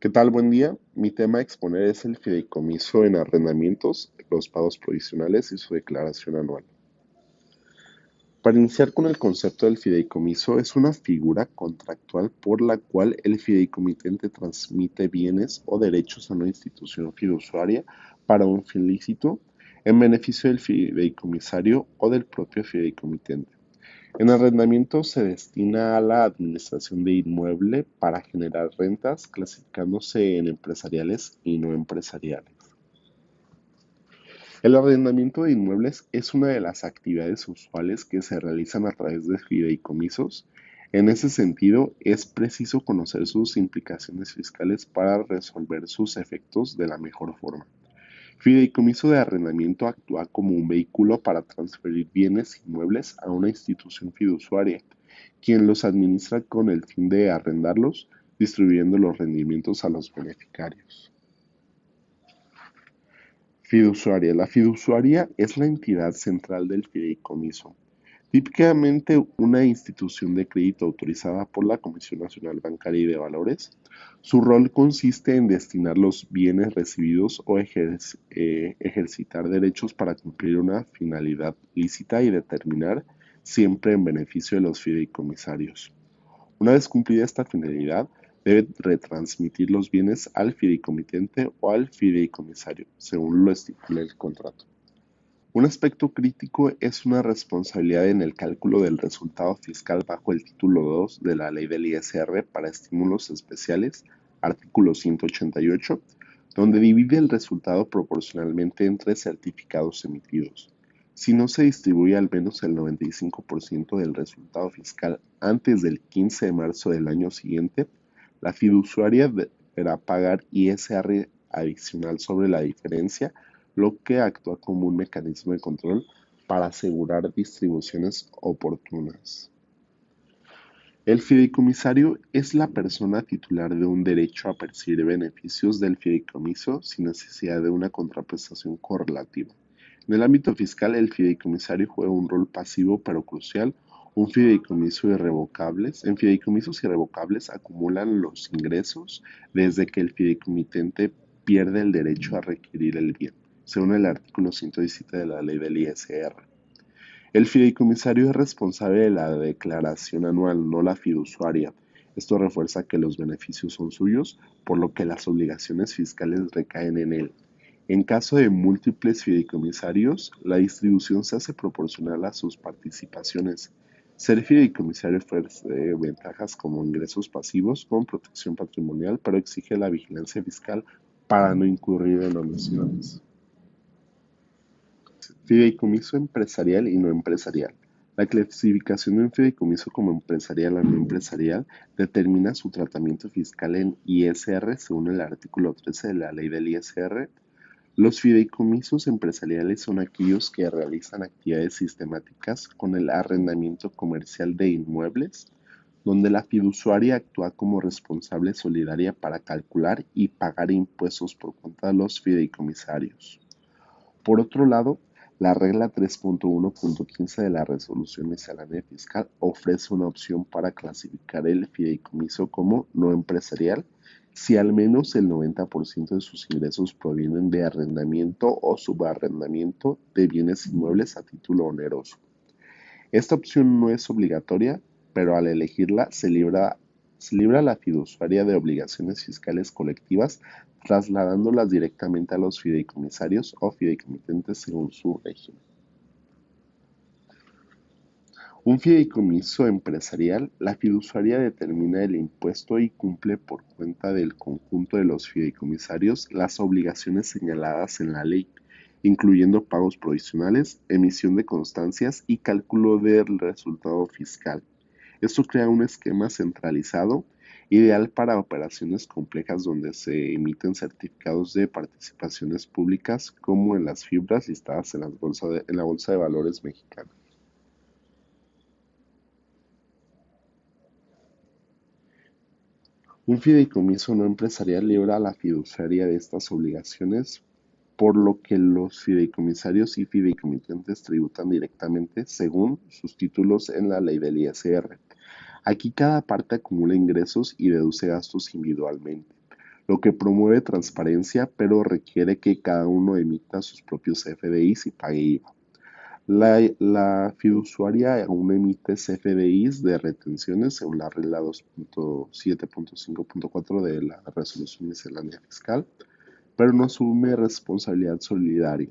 ¿Qué tal? Buen día. Mi tema a exponer es el fideicomiso en arrendamientos, los pagos provisionales y su declaración anual. Para iniciar con el concepto del fideicomiso, es una figura contractual por la cual el fideicomitente transmite bienes o derechos a una institución fiduciaria para un fin lícito en beneficio del fideicomisario o del propio fideicomitente. En arrendamiento se destina a la administración de inmueble para generar rentas, clasificándose en empresariales y no empresariales. El arrendamiento de inmuebles es una de las actividades usuales que se realizan a través de fideicomisos. En ese sentido, es preciso conocer sus implicaciones fiscales para resolver sus efectos de la mejor forma. Fideicomiso de arrendamiento actúa como un vehículo para transferir bienes inmuebles a una institución fiduciaria, quien los administra con el fin de arrendarlos, distribuyendo los rendimientos a los beneficiarios. Fiduciaria. La fiduciaria es la entidad central del fideicomiso, típicamente una institución de crédito autorizada por la Comisión Nacional Bancaria y de Valores. Su rol consiste en destinar los bienes recibidos o ejercitar derechos para cumplir una finalidad lícita y determinar siempre en beneficio de los fideicomisarios. Una vez cumplida esta finalidad, debe retransmitir los bienes al fideicomitente o al fideicomisario, según lo estipula el contrato. Un aspecto crítico es una responsabilidad en el cálculo del resultado fiscal bajo el título 2 de la Ley del ISR para estímulos especiales, artículo 188, donde divide el resultado proporcionalmente entre certificados emitidos. Si no se distribuye al menos el 95% del resultado fiscal antes del 15 de marzo del año siguiente, la fiduciaria deberá pagar ISR adicional sobre la diferencia, lo que actúa como un mecanismo de control para asegurar distribuciones oportunas. El fideicomisario es la persona titular de un derecho a percibir beneficios del fideicomiso sin necesidad de una contraprestación correlativa. En el ámbito fiscal, el fideicomisario juega un rol pasivo pero crucial. En fideicomisos irrevocables acumulan los ingresos desde que el fideicomitente pierde el derecho a requerir el bien, según el artículo 117 de la Ley del ISR. El fideicomisario es responsable de la declaración anual, no la fiduciaria. Esto refuerza que los beneficios son suyos, por lo que las obligaciones fiscales recaen en él. En caso de múltiples fideicomisarios, la distribución se hace proporcional a sus participaciones. Ser fideicomisario ofrece ventajas como ingresos pasivos con protección patrimonial, pero exige la vigilancia fiscal para no incurrir en omisiones. Fideicomiso empresarial y no empresarial. La clasificación de un fideicomiso como empresarial o no empresarial determina su tratamiento fiscal en ISR según el artículo 13 de la Ley del ISR. Los fideicomisos empresariales son aquellos que realizan actividades sistemáticas con el arrendamiento comercial de inmuebles, donde la fiduciaria actúa como responsable solidaria para calcular y pagar impuestos por cuenta de los fideicomisarios. Por otro lado, la regla 3.1.15 de la Resolución Miscelánea Fiscal ofrece una opción para clasificar el fideicomiso como no empresarial si al menos el 90% de sus ingresos provienen de arrendamiento o subarrendamiento de bienes inmuebles a título oneroso. Esta opción no es obligatoria, pero al elegirla se libra a la fiduciaria de obligaciones fiscales colectivas, trasladándolas directamente a los fideicomisarios o fideicomitentes según su régimen. Un fideicomiso empresarial, la fiduciaria determina el impuesto y cumple por cuenta del conjunto de los fideicomisarios las obligaciones señaladas en la ley, incluyendo pagos provisionales, emisión de constancias y cálculo del resultado fiscal. Esto crea un esquema centralizado, ideal para operaciones complejas donde se emiten certificados de participaciones públicas como en las fibras listadas en la Bolsa de Valores mexicana. Un fideicomiso no empresarial libra a la fiduciaria de estas obligaciones, por lo que los fideicomisarios y fideicomitentes tributan directamente según sus títulos en la ley del ISR. Aquí cada parte acumula ingresos y deduce gastos individualmente. lo que promueve transparencia, pero requiere que cada uno emita sus propios CFDIs y pague IVA. La fiduciaria aún emite CFDIs de retenciones según la regla 2.7.5.4 de la Resolución Miscelánea Fiscal, pero no asume responsabilidad solidaria.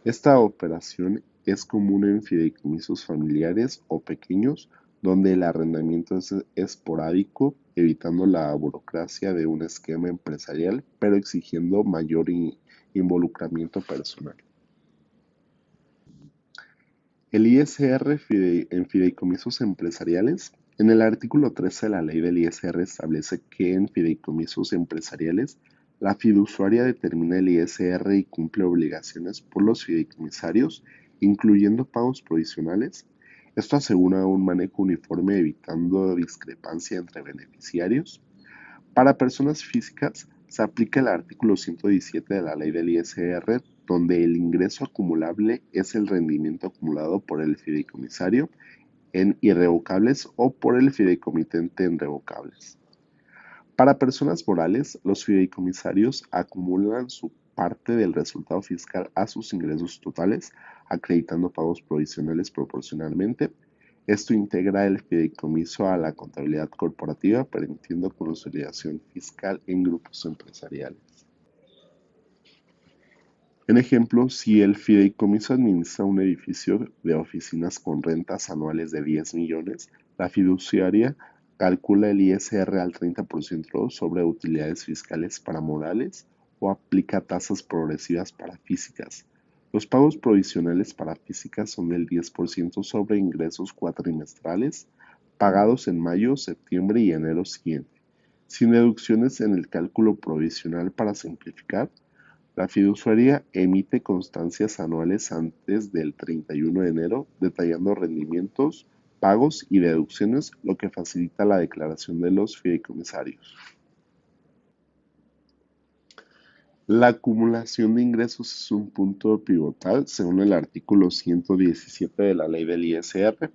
Esta operación es común en fideicomisos familiares o pequeños, donde el arrendamiento es esporádico, evitando la burocracia de un esquema empresarial, pero exigiendo mayor involucramiento personal. El ISR en fideicomisos empresariales. En el artículo 13 de la ley del ISR establece que en fideicomisos empresariales la fiduciaria determina el ISR y cumple obligaciones por los fideicomisarios, incluyendo pagos provisionales. Esto asegura un manejo uniforme evitando discrepancia entre beneficiarios. Para personas físicas se aplica el artículo 117 de la ley del ISR, donde el ingreso acumulable es el rendimiento acumulado por el fideicomisario en irrevocables o por el fideicomitente en revocables. Para personas morales, los fideicomisarios acumulan su parte del resultado fiscal a sus ingresos totales, acreditando pagos provisionales proporcionalmente. Esto integra el fideicomiso a la contabilidad corporativa, permitiendo consolidación fiscal en grupos empresariales. En ejemplo, si el fideicomiso administra un edificio de oficinas con rentas anuales de 10 millones, la fiduciaria calcula el ISR al 30% sobre utilidades fiscales para morales o aplica tasas progresivas para físicas. Los pagos provisionales para físicas son del 10% sobre ingresos cuatrimestrales pagados en mayo, septiembre y enero siguiente, sin deducciones en el cálculo provisional. Para simplificar, la fiduciaria emite constancias anuales antes del 31 de enero detallando rendimientos, pagos y deducciones, lo que facilita la declaración de los fideicomisarios. La acumulación de ingresos es un punto pivotal según el artículo 117 de la ley del ISR.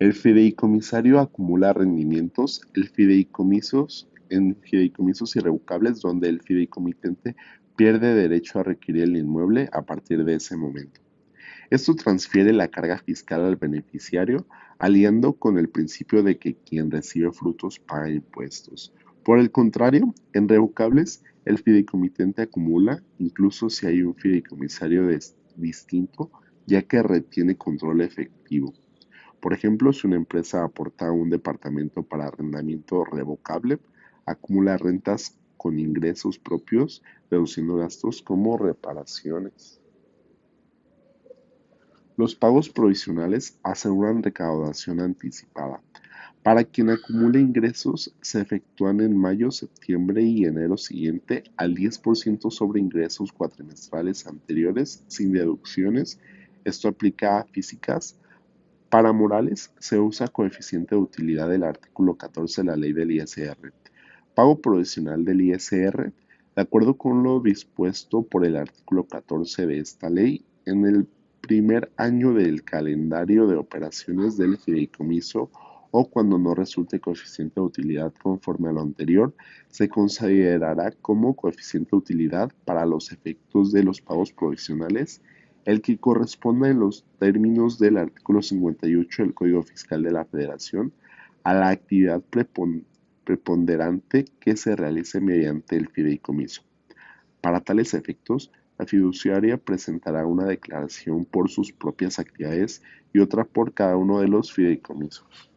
El fideicomisario acumula rendimientos en fideicomisos irrevocables donde el fideicomitente pierde derecho a requerir el inmueble a partir de ese momento. Esto transfiere la carga fiscal al beneficiario, aliando con el principio de que quien recibe frutos paga impuestos. Por el contrario, en revocables, el fideicomitente acumula, incluso si hay un fideicomisario distinto, ya que retiene control efectivo. Por ejemplo, si una empresa aporta un departamento para arrendamiento revocable, acumula rentas con ingresos propios, reduciendo gastos como reparaciones. Los pagos provisionales aseguran recaudación anticipada. Para quien acumule ingresos, se efectúan en mayo, septiembre y enero siguiente al 10% sobre ingresos cuatrimestrales anteriores sin deducciones. Esto aplica a físicas. Para morales, se usa coeficiente de utilidad del artículo 14 de la ley del ISR. Pago provisional del ISR. De acuerdo con lo dispuesto por el artículo 14 de esta ley, en el primer año del calendario de operaciones del fideicomiso o cuando no resulte coeficiente de utilidad conforme a lo anterior, se considerará como coeficiente de utilidad para los efectos de los pagos provisionales el que corresponda en los términos del artículo 58 del Código Fiscal de la Federación a la actividad preponderante que se realice mediante el fideicomiso. Para tales efectos, la fiduciaria presentará una declaración por sus propias actividades y otra por cada uno de los fideicomisos.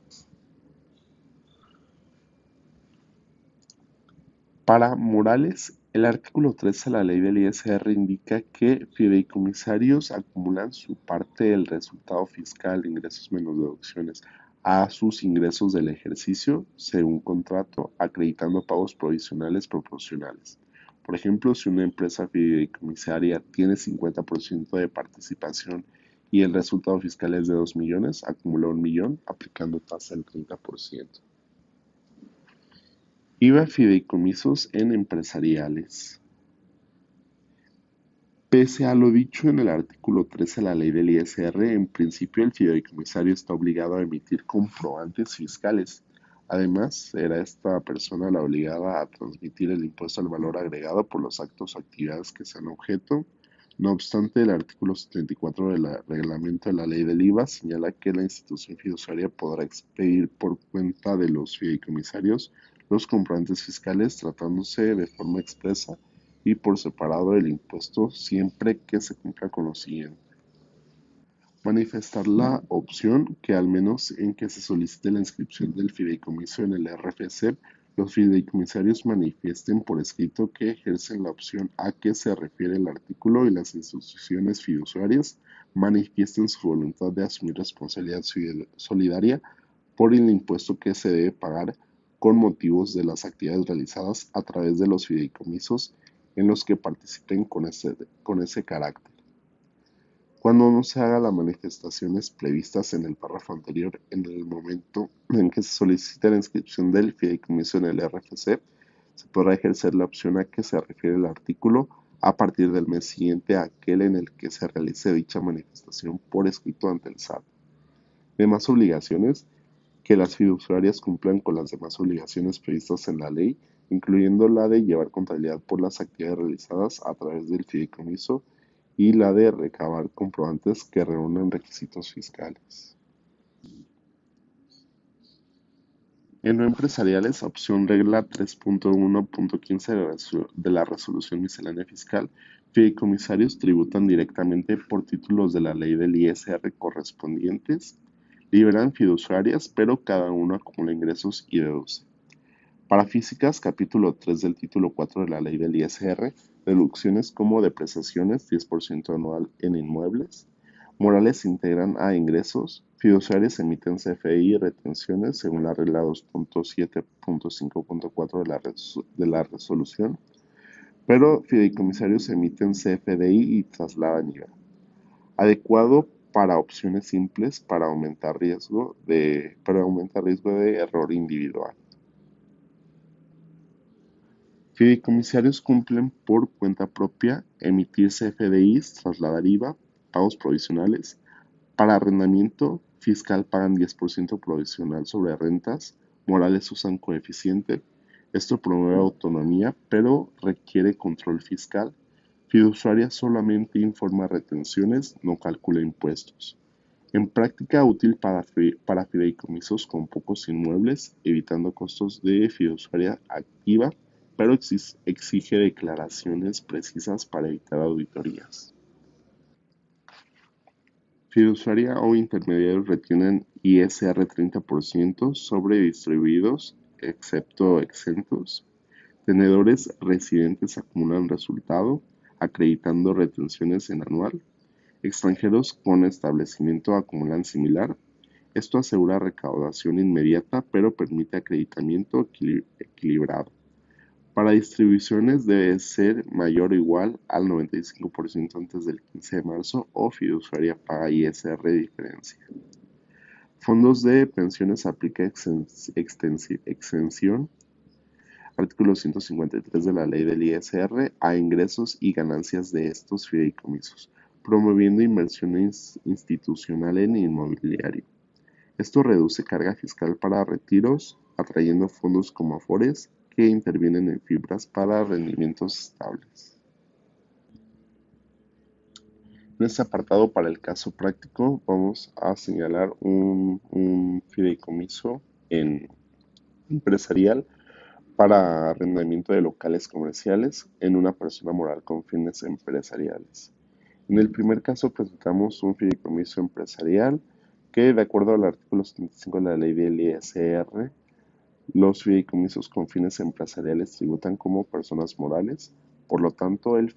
Para morales, el artículo 13 de la ley del ISR indica que fideicomisarios acumulan su parte del resultado fiscal de ingresos menos deducciones a sus ingresos del ejercicio según contrato, acreditando pagos provisionales proporcionales. Por ejemplo, si una empresa fideicomisaria tiene 50% de participación y el resultado fiscal es de 2 millones, acumula 1 millón aplicando tasa del 30%. IVA fideicomisos en empresariales. Pese a lo dicho en el artículo 13 de la ley del ISR, en principio el fideicomisario está obligado a emitir comprobantes fiscales. Además, era esta persona la obligada a transmitir el impuesto al valor agregado por los actos o actividades que sean objeto. No obstante, el artículo 74 del reglamento de la ley del IVA señala que la institución fiduciaria podrá expedir por cuenta de los fideicomisarios los comprobantes fiscales tratándose de forma expresa y por separado del impuesto siempre que se cumpla con lo siguiente. Manifestar la opción que al menos en que se solicite la inscripción del fideicomiso en el RFC, los fideicomisarios manifiesten por escrito que ejercen la opción a que se refiere el artículo y las instituciones fiduciarias manifiesten su voluntad de asumir responsabilidad solidaria por el impuesto que se debe pagar con motivos de las actividades realizadas a través de los fideicomisos en los que participen con ese carácter. Cuando no se haga las manifestaciones previstas en el párrafo anterior, en el momento en que se solicite la inscripción del fideicomiso en el RFC, se podrá ejercer la opción a que se refiere el artículo a partir del mes siguiente a aquel en el que se realice dicha manifestación por escrito ante el SAT. Demás obligaciones: que las fiduciarias cumplan con las demás obligaciones previstas en la ley, incluyendo la de llevar contabilidad por las actividades realizadas a través del fideicomiso y la de recabar comprobantes que reúnan requisitos fiscales. En no empresariales, opción regla 3.1.15 de la Resolución Miscelánea Fiscal, fideicomisarios tributan directamente por títulos de la ley del ISR correspondientes, liberan fiduciarias, pero cada uno acumula ingresos y deduce. Para físicas, capítulo 3 del título 4 de la ley del ISR, deducciones como depreciaciones, 10% anual en inmuebles. Morales integran a ingresos. Fiduciarias emiten CFDI y retenciones según la regla 2.7.5.4 de la resolución, pero fideicomisarios emiten CFDI y trasladan IVA. Adecuado para opciones simples para aumentar riesgo de error individual. Fideicomisarios cumplen por cuenta propia emitir CFDIs, trasladar IVA, pagos provisionales. Para arrendamiento fiscal pagan 10% provisional sobre rentas, morales usan coeficiente. Esto promueve autonomía, pero requiere control fiscal. Fiduciaria solamente informa retenciones, no calcula impuestos. En práctica útil para fideicomisos con pocos inmuebles, evitando costos de fiduciaria activa, pero exige declaraciones precisas para evitar auditorías. Fiduciaria o intermediarios retienen ISR 30% sobre distribuidos, excepto exentos. Tenedores residentes acumulan resultado, acreditando retenciones en anual. Extranjeros con establecimiento acumulan similar. Esto asegura recaudación inmediata, pero permite acreditamiento equilibrado. Para distribuciones debe ser mayor o igual al 95% antes del 15 de marzo o fiduciaria paga ISR de diferencia. Fondos de pensiones aplica exención, artículo 153 de la ley del ISR, a ingresos y ganancias de estos fideicomisos, promoviendo inversiones institucional en inmobiliario. Esto reduce carga fiscal para retiros, atrayendo fondos como Afores que intervienen en fibras para rendimientos estables. En este apartado, para el caso práctico, vamos a señalar un fideicomiso empresarial para arrendamiento de locales comerciales en una persona moral con fines empresariales. En el primer caso presentamos un fideicomiso empresarial que, de acuerdo al artículo 75 de la ley del ISR, los fideicomisos con fines empresariales tributan como personas morales. Por lo tanto, el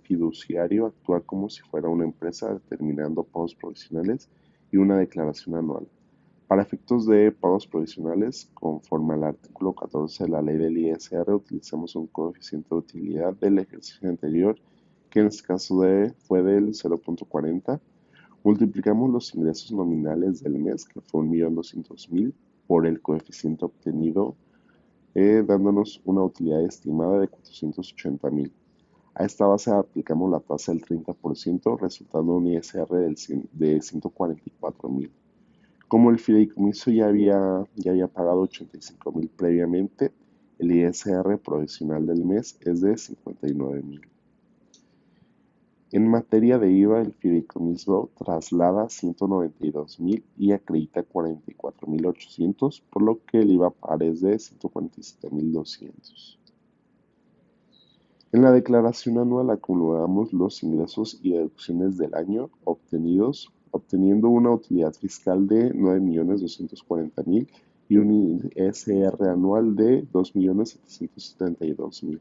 fiduciario actúa como si fuera una empresa, determinando pagos provisionales y una declaración anual. Para efectos de pagos provisionales, conforme al artículo 14 de la ley del ISR, utilizamos un coeficiente de utilidad del ejercicio anterior, que en este caso fue del 0.40. Multiplicamos los ingresos nominales del mes, que fue 1.200.000, por el coeficiente obtenido, dándonos una utilidad estimada de 480.000. A esta base aplicamos la tasa del 30%, resultando un ISR de 144.000. Como el fideicomiso ya había pagado 85,000 previamente, el ISR provisional del mes es de 59,000. En materia de IVA, el fideicomiso traslada 192,000 y acredita 44,800, por lo que el IVA par es de 147,200. En la declaración anual acumulamos los ingresos y deducciones del año obteniendo una utilidad fiscal de 9,240,000 y un ISR anual de 2,772,000.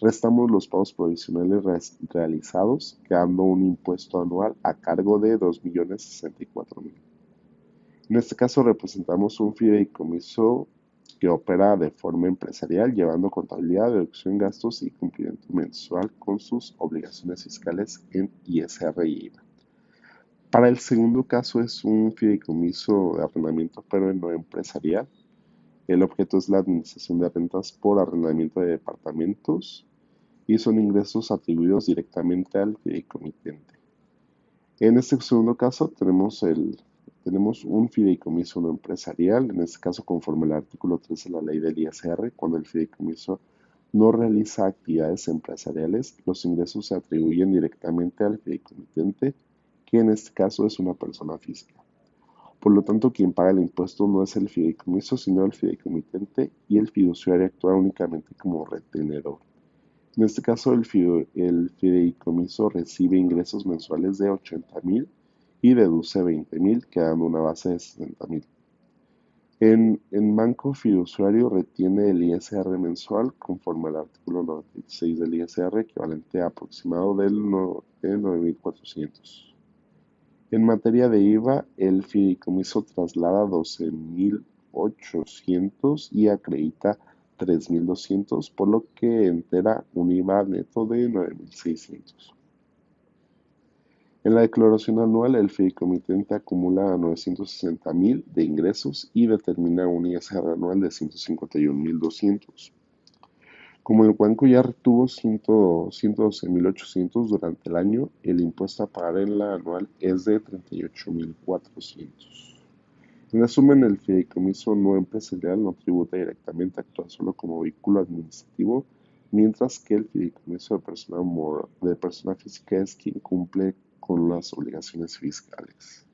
Restamos los pagos provisionales realizados, quedando un impuesto anual a cargo de 2,064,000. En este caso representamos un fideicomiso que opera de forma empresarial, llevando contabilidad, deducción, gastos y cumplimiento mensual con sus obligaciones fiscales en ISR y IVA. Para el segundo caso es un fideicomiso de arrendamiento, pero en no empresarial. El objeto es la administración de rentas por arrendamiento de departamentos y son ingresos atribuidos directamente al fideicomitente. En este segundo caso tenemos un fideicomiso no empresarial, en este caso conforme al artículo 13 de la ley del ISR, cuando el fideicomiso no realiza actividades empresariales, los ingresos se atribuyen directamente al fideicomitente, que en este caso es una persona física. Por lo tanto, quien paga el impuesto no es el fideicomiso, sino el fideicomitente, y el fiduciario actúa únicamente como retenedor. En este caso, el fideicomiso recibe ingresos mensuales de 80,000 y deduce 20,000, quedando una base de 60,000. En banco fiduciario retiene el ISR mensual conforme al artículo 96 del ISR, equivalente a aproximado de 9,400. En materia de IVA, el fideicomiso traslada 12,800 y acredita 3,200, por lo que entera un IVA neto de 9,600. En la declaración anual, el fideicomitente acumula 960,000 de ingresos y determina un ISR anual de 151,200. Como el banco ya retuvo 112,800 durante el año, el impuesto a pagar en la anual es de 38,400. En resumen, el fideicomiso no empresarial no tributa directamente, actúa solo como vehículo administrativo, mientras que el fideicomiso de persona física es quien cumple con las obligaciones fiscales.